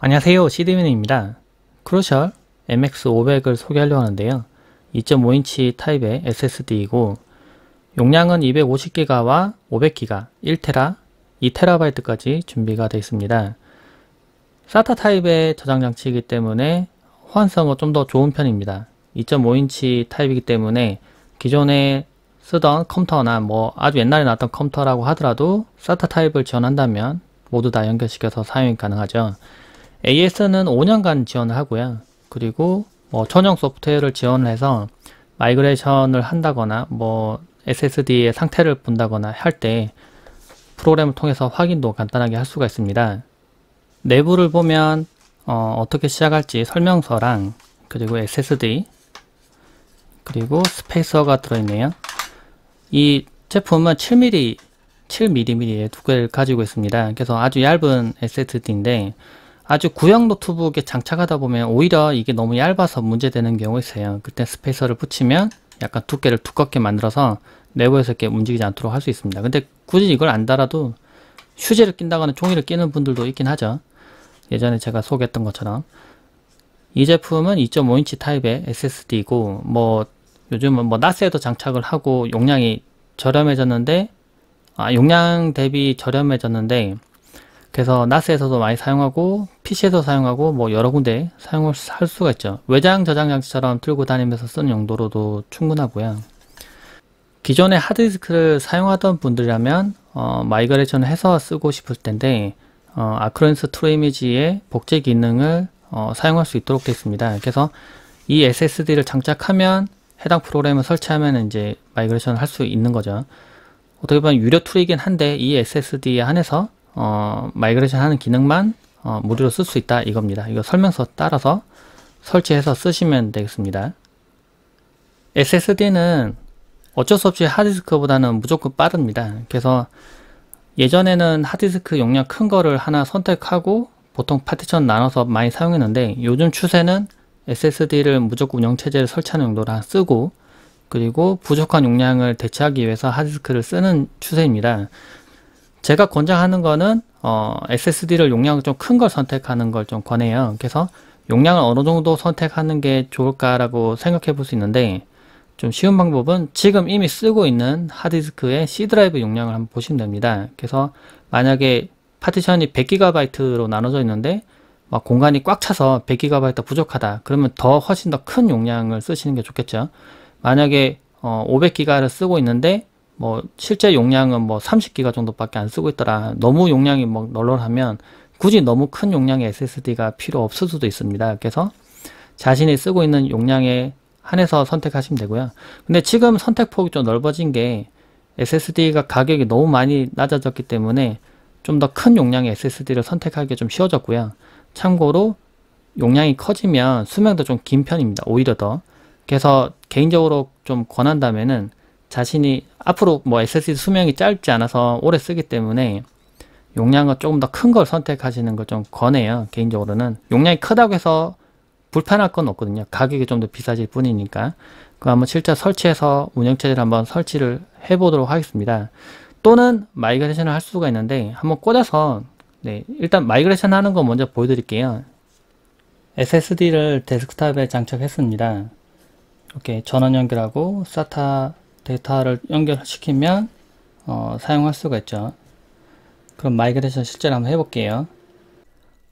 안녕하세요, 시드윈입니다. 크루셜 MX500을 소개하려고 하는데요. 2.5인치 타입의 SSD이고 용량은 250기가와 500기가, 1테라, 2TB까지 준비가 되어 있습니다. SATA 타입의 저장 장치이기 때문에 호환성은 좀 더 좋은 편입니다. 2.5인치 타입이기 때문에 기존에 쓰던 컴퓨터나 아주 옛날에 나왔던 컴퓨터라고 하더라도 SATA 타입을 지원한다면 모두 다 연결시켜서 사용이 가능하죠. AS는 5년간 지원을 하고요. 그리고 전용 소프트웨어를 지원해서 마이그레이션을 한다거나 SSD의 상태를 본다거나 할 때 프로그램을 통해서 확인도 간단하게 할 수가 있습니다. 내부를 보면 어떻게 시작할지 설명서랑 그리고 SSD 그리고 스페이서가 들어있네요. 이 제품은 7mm의 두께를 가지고 있습니다. 그래서 아주 얇은 SSD인데 아주 구형 노트북에 장착하다 보면 오히려 이게 너무 얇아서 문제되는 경우가 있어요. 그때 스페이서를 붙이면 약간 두께를 두껍게 만들어서 내부에서 이렇게 움직이지 않도록 할 수 있습니다. 근데 굳이 이걸 안 달아도 휴지를 낀다거나 종이를 끼는 분들도 있긴 하죠. 예전에 제가 소개했던 것처럼 이 제품은 2.5인치 타입의 SSD이고 요즘은 NAS에도 장착을 하고 용량이 저렴해졌는데 용량 대비 저렴해졌는데 그래서 NAS에서도 많이 사용하고 PC에서 사용하고 여러 군데 사용을 할 수가 있죠. 외장 저장 장치처럼 들고 다니면서 쓰는 용도로도 충분하고요. 기존의 하드디스크를 사용하던 분들이라면 마이그레이션을 해서 쓰고 싶을 텐데 아크로니스 트루 이미지의 복제 기능을 사용할 수 있도록 되어 있습니다. 그래서 이 SSD를 장착하면 해당 프로그램을 설치하면 이제 마이그레이션을 할 수 있는 거죠. 어떻게 보면 유료 툴이긴 한데 이 SSD에 한해서 마이그레이션 하는 기능만 무료로 쓸 수 있다 이겁니다. 이거 설명서 따라서 설치해서 쓰시면 되겠습니다. SSD는 어쩔 수 없이 하드디스크보다는 무조건 빠릅니다. 그래서 예전에는 하드디스크 용량 큰 거를 하나 선택하고 보통 파티션 나눠서 많이 사용했는데 요즘 추세는 SSD를 무조건 운영체제를 설치하는 용도로 쓰고 그리고 부족한 용량을 대체하기 위해서 하드디스크를 쓰는 추세입니다. 제가 권장하는 거는 SSD를 용량을 좀 큰 걸 선택하는 걸 좀 권해요. 그래서 용량을 어느 정도 선택하는 게 좋을까라고 생각해 볼 수 있는데 좀 쉬운 방법은 지금 이미 쓰고 있는 하드디스크의 C 드라이브 용량을 한번 보시면 됩니다. 그래서 만약에 파티션이 100GB로 나눠져 있는데 공간이 꽉 차서 100GB 부족하다 그러면 훨씬 더 큰 용량을 쓰시는 게 좋겠죠. 만약에 500GB를 쓰고 있는데 실제 용량은 30기가 정도밖에 안 쓰고 있더라. 너무 용량이 널널하면 굳이 너무 큰 용량의 SSD가 필요 없을 수도 있습니다. 그래서 자신이 쓰고 있는 용량에 한해서 선택하시면 되고요. 근데 지금 선택폭이 좀 넓어진 게 SSD가 가격이 너무 많이 낮아졌기 때문에 좀 더 큰 용량의 SSD를 선택하기가 좀 쉬워졌고요. 참고로 용량이 커지면 수명도 좀 긴 편입니다. 오히려 더. 그래서 개인적으로 좀 권한다면은 자신이 앞으로 SSD 수명이 짧지 않아서 오래 쓰기 때문에 용량은 조금 더 큰 걸 선택하시는 걸 좀 권해요. 개인적으로는 용량이 크다고 해서 불편할 건 없거든요. 가격이 좀 더 비싸질 뿐이니까. 그거 한번 실제 설치해서 운영체제를 한번 설치를 해보도록 하겠습니다. 또는 마이그레이션을 할 수가 있는데 한번 꽂아서 일단 마이그레이션 하는 거 먼저 보여드릴게요. SSD를 데스크탑에 장착했습니다. 이렇게 전원 연결하고 SATA 데이터를 연결시키면 사용할 수가 있죠. 그럼 마이그레이션 실제로 한번 해볼게요.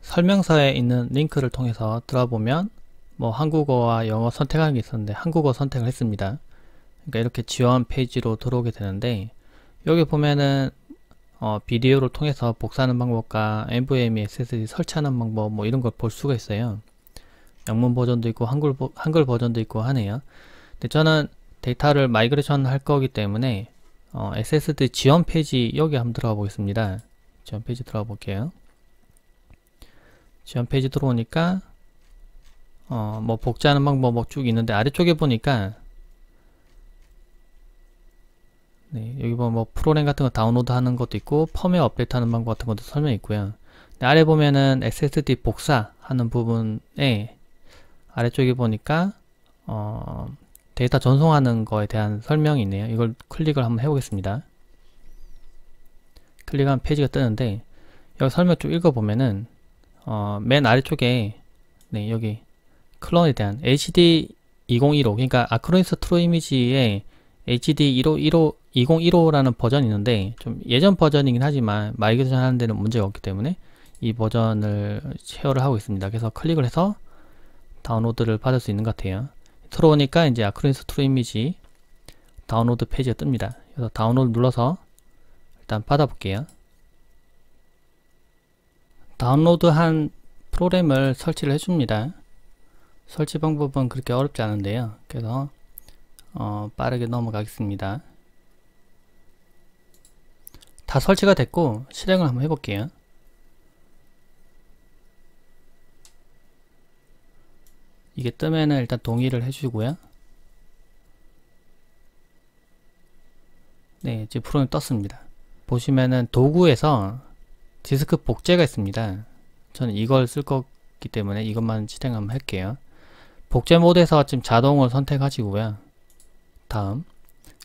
설명서에 있는 링크를 통해서 들어보면 한국어와 영어 선택하는 게 있었는데 한국어 선택을 했습니다. 그러니까 이렇게 지원 페이지로 들어오게 되는데 여기 보면은 비디오를 통해서 복사하는 방법과 NVMe SSD 설치하는 방법 이런 걸 볼 수가 있어요. 영문 버전도 있고 한글 버전도 있고 하네요. 근데 저는 데이터를 마이그레이션 할 거기 때문에 SSD 지원 페이지 여기 한번 들어가 보겠습니다. 지원 페이지 들어가 볼게요. 지원 페이지 들어오니까 복제하는 방법 쭉 있는데 아래쪽에 보니까 여기 보면 프로그램 같은 거 다운로드 하는 것도 있고 펌웨어 업데이트 하는 방법 같은 것도 설명이 있고요. 아래 보면은 SSD 복사 하는 부분에 아래쪽에 보니까 데이터 전송하는 거에 대한 설명이 있네요. 이걸 클릭을 한번 해보겠습니다. 클릭하면 페이지가 뜨는데 여기 설명 쭉 읽어보면은 맨 아래쪽에 네, 여기 클론에 대한 HD 2015 그러니까 아크로니스 트루 이미지에 HD 2015라는 버전이 있는데 좀 예전 버전이긴 하지만 마이그레이션 하는 데는 문제가 없기 때문에 이 버전을 쉐어를 하고 있습니다. 그래서 클릭을 해서 다운로드를 받을 수 있는 것 같아요. 들어오니까 이제 아크로니스 트루 이미지 다운로드 페이지가 뜹니다. 그래서 다운로드 눌러서 일단 받아볼게요. 다운로드한 프로그램을 설치를 해줍니다. 설치 방법은 그렇게 어렵지 않은데요. 그래서 빠르게 넘어가겠습니다. 다 설치가 됐고 실행을 한번 해볼게요. 이게 뜨면은 일단 동의를 해주고요. 네, 지금 프로그램 떴습니다. 보시면은 도구에서 디스크 복제가 있습니다. 저는 이걸 쓸 거기 때문에 이것만 실행 한번 할게요. 복제 모드에서 지금 자동을 선택하시고요. 다음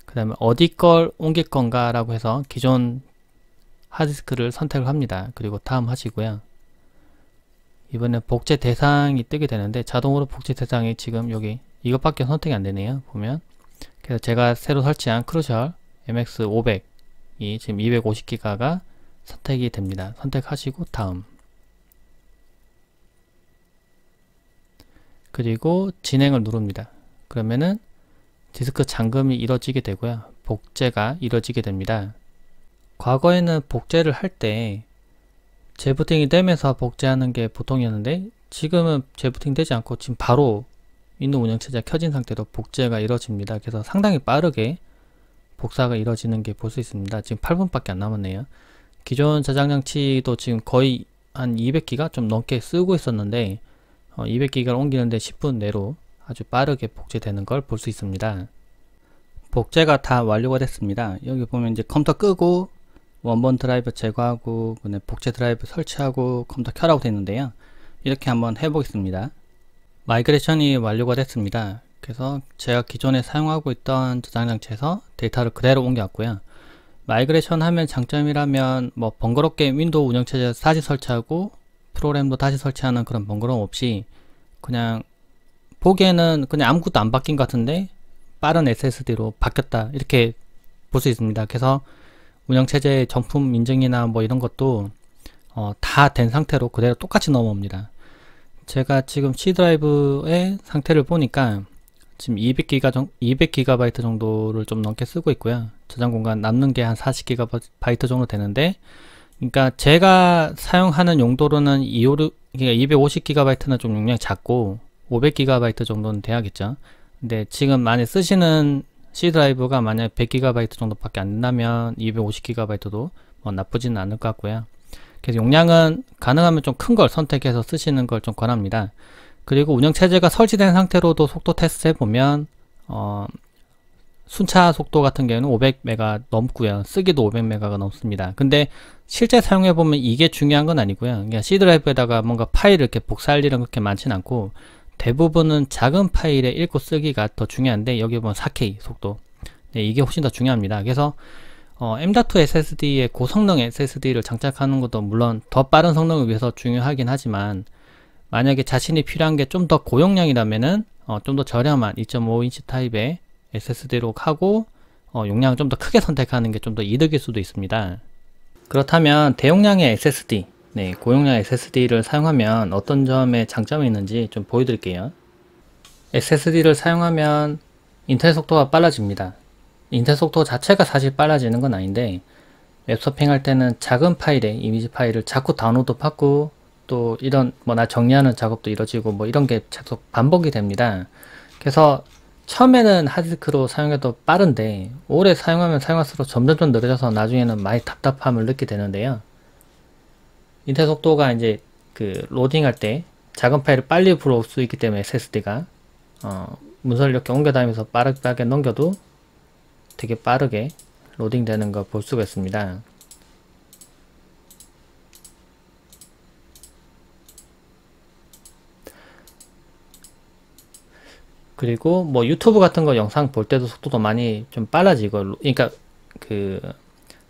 그 다음에 어디 걸 옮길 건가 라고 해서 기존 하드디스크를 선택을 합니다. 그리고 다음 하시고요. 이번에 복제 대상이 뜨게 되는데 자동으로 복제 대상이 지금 여기 이것밖에 선택이 안 되네요. 보면 그래서 제가 새로 설치한 크루셜 MX500이 지금 250기가가 선택이 됩니다. 선택하시고 다음 그리고 진행을 누릅니다. 그러면은 디스크 잠금이 이루어지게 되고요. 복제가 이루어지게 됩니다. 과거에는 복제를 할 때 재부팅이 되면서 복제하는 게 보통이었는데 지금은 재부팅 되지 않고 지금 바로 윈도우 운영체제가 켜진 상태로 복제가 이루어집니다. 그래서 상당히 빠르게 복사가 이루어지는 게 볼 수 있습니다. 지금 8분밖에 안 남았네요. 기존 저장장치도 지금 거의 한 200기가 좀 넘게 쓰고 있었는데 200기가를 옮기는데 10분 내로 아주 빠르게 복제되는 걸 볼 수 있습니다. 복제가 다 완료가 됐습니다. 여기 보면 이제 컴퓨터 끄고 원본 드라이브 제거하고 복제 드라이브 설치하고 컴퓨터 켜라고 되어 있는데요. 이렇게 한번 해보겠습니다. 마이그레이션이 완료가 됐습니다. 그래서 제가 기존에 사용하고 있던 저장장치에서 데이터를 그대로 옮겨왔고요. 마이그레이션 하면 장점이라면 뭐 번거롭게 윈도우 운영체제 다시 설치하고 프로그램도 다시 설치하는 그런 번거로움 없이 그냥 보기에는 그냥 아무것도 안 바뀐 것 같은데 빠른 SSD로 바뀌었다 이렇게 볼 수 있습니다. 그래서 운영체제 정품 인증이나 뭐 이런 것도 다 된 상태로 그대로 똑같이 넘어옵니다. 제가 지금 C 드라이브의 상태를 보니까 지금 200GB 정도를 좀 넘게 쓰고 있고요. 저장 공간 남는 게 한 40GB 정도 되는데, 그러니까 제가 사용하는 용도로는 250GB는 좀 용량이 작고 500GB 정도는 돼야겠죠. 근데 지금 많이 쓰시는 C 드라이브가 만약 100GB 정도밖에 안 된다면 250GB도 뭐 나쁘지는 않을 것 같고요. 그래서 용량은 가능하면 좀 큰 걸 선택해서 쓰시는 걸 좀 권합니다. 그리고 운영체제가 설치된 상태로도 속도 테스트 해보면 순차 속도 같은 경우는 500메가 넘고요. 쓰기도 500메가가 넘습니다. 근데 실제 사용해보면 이게 중요한 건 아니고요. 그냥 C 드라이브에다가 뭔가 파일을 이렇게 복사할 일은 그렇게 많지는 않고 대부분은 작은 파일에 읽고 쓰기가 더 중요한데 여기 보면 4K 속도 네, 이게 훨씬 더 중요합니다. 그래서 M.2 SSD에 고성능 SSD를 장착하는 것도 물론 더 빠른 성능을 위해서 중요하긴 하지만 만약에 자신이 필요한 게 좀 더 고용량이라면은 좀 더 저렴한 2.5인치 타입의 SSD로 하고 용량을 좀 더 크게 선택하는 게 좀 더 이득일 수도 있습니다. 그렇다면 대용량의 SSD 네, 고용량 SSD를 사용하면 어떤 점에 장점이 있는지 좀 보여드릴게요. SSD를 사용하면 인터넷 속도가 빨라집니다. 인터넷 속도 자체가 사실 빨라지는 건 아닌데 웹서핑 할 때는 작은 파일에 이미지 파일을 자꾸 다운로드 받고 또 이런 나 정리하는 작업도 이루어지고 뭐 이런 게 계속 반복이 됩니다. 그래서 처음에는 하드디스크로 사용해도 빠른데 오래 사용하면 사용할수록 점점 느려져서 나중에는 많이 답답함을 느끼게 되는데요. 인터넷 속도가 이제 그 로딩할 때 작은 파일을 빨리 불어올 수 있기 때문에 SSD가 문서를 이렇게 옮겨 다니면서 빠르게 넘겨도 되게 빠르게 로딩 되는 거 볼 수가 있습니다. 그리고 뭐 유튜브 같은 거 영상 볼 때도 속도도 많이 좀 빨라지고, 그러니까 그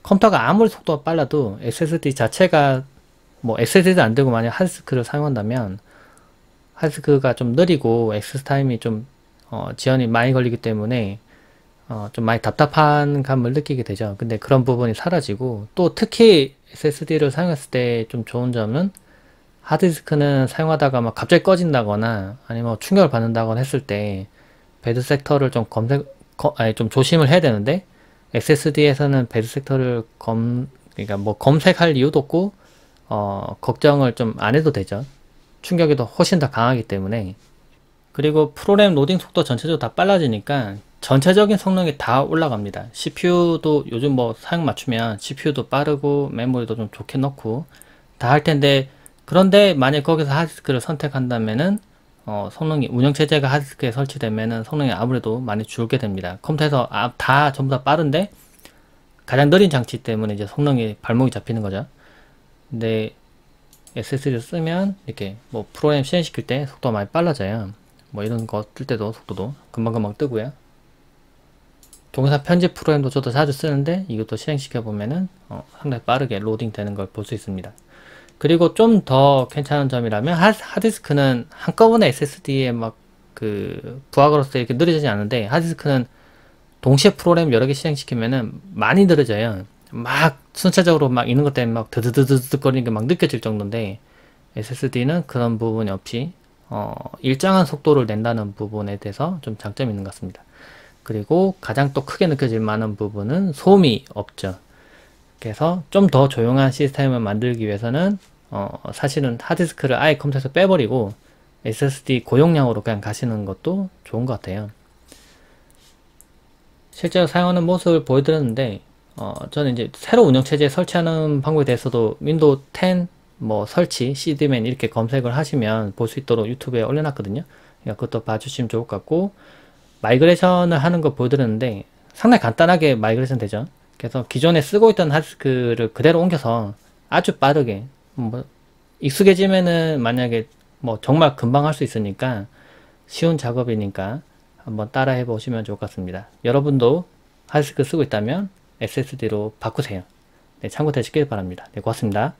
컴퓨터가 아무리 속도가 빨라도 SSD 자체가 뭐 SSD도 안 되고 만약 하드디스크를 사용한다면 하드디스크가 좀 느리고 액세스 타임이 좀 지연이 많이 걸리기 때문에 좀 많이 답답한 감을 느끼게 되죠. 근데 그런 부분이 사라지고, 또 특히 SSD를 사용했을 때 좀 좋은 점은 하드디스크는 사용하다가 막 갑자기 꺼진다거나 아니면 충격을 받는다거나 했을 때 배드 섹터를 좀 좀 조심을 해야 되는데, SSD에서는 배드 섹터를 그러니까 뭐 검색할 이유도 없고 걱정을 좀 안 해도 되죠. 충격이 더 훨씬 더 강하기 때문에. 그리고 프로그램 로딩 속도 전체적으로 다 빨라지니까 전체적인 성능이 다 올라갑니다. CPU도 요즘 뭐 사용 맞추면 CPU도 빠르고 메모리도 좀 좋게 넣고 다 할 텐데, 그런데 만약 거기서 하드디스크를 선택한다면은 성능이, 운영체제가 하드디스크에 설치되면은 성능이 아무래도 많이 줄게 됩니다. 컴퓨터에서 다 전부 다 빠른데 가장 느린 장치 때문에 이제 성능이 발목이 잡히는 거죠. 근데 SSD를 쓰면 이렇게 뭐 프로그램 실행시킬 때 속도가 많이 빨라져요. 뭐 이런 거 뜰 때도 속도도 금방금방 뜨고요. 동영상 편집 프로그램도 저도 자주 쓰는데 이것도 실행시켜 보면은 상당히 빠르게 로딩 되는 걸 볼 수 있습니다. 그리고 좀 더 괜찮은 점이라면 하드디스크는 한꺼번에 SSD에 막 부하거로서 이렇게 느려지지 않은데, 하드디스크는 동시에 프로그램 여러 개 실행시키면은 많이 느려져요. 막 순차적으로 막 있는 것 때문에 막 드드드드드 거리는 게 막 느껴질 정도인데, SSD는 그런 부분이 없이 일정한 속도를 낸다는 부분에 대해서 좀 장점이 있는 것 같습니다. 그리고 가장 또 크게 느껴질 만한 부분은 소음이 없죠. 그래서 좀 더 조용한 시스템을 만들기 위해서는 사실은 하드디스크를 아예 컴퓨터에서 빼버리고 SSD 고용량으로 그냥 가시는 것도 좋은 것 같아요. 실제로 사용하는 모습을 보여드렸는데 저는 이제 새로 운영체제에 설치하는 방법에 대해서도 윈도우 10 뭐 설치, cdman 이렇게 검색을 하시면 볼 수 있도록 유튜브에 올려놨거든요. 그러니까 그것도 봐주시면 좋을 것 같고, 마이그레이션을 하는 거 보여드렸는데 상당히 간단하게 마이그레이션 되죠. 그래서 기존에 쓰고 있던 하드디스크를 그대로 옮겨서 아주 빠르게, 뭐 익숙해지면은 만약에 뭐 정말 금방 할 수 있으니까 쉬운 작업이니까 한번 따라 해보시면 좋을 것 같습니다. 여러분도 하드디스크 쓰고 있다면 SSD로 바꾸세요. 네, 참고 되시길 바랍니다. 네, 고맙습니다.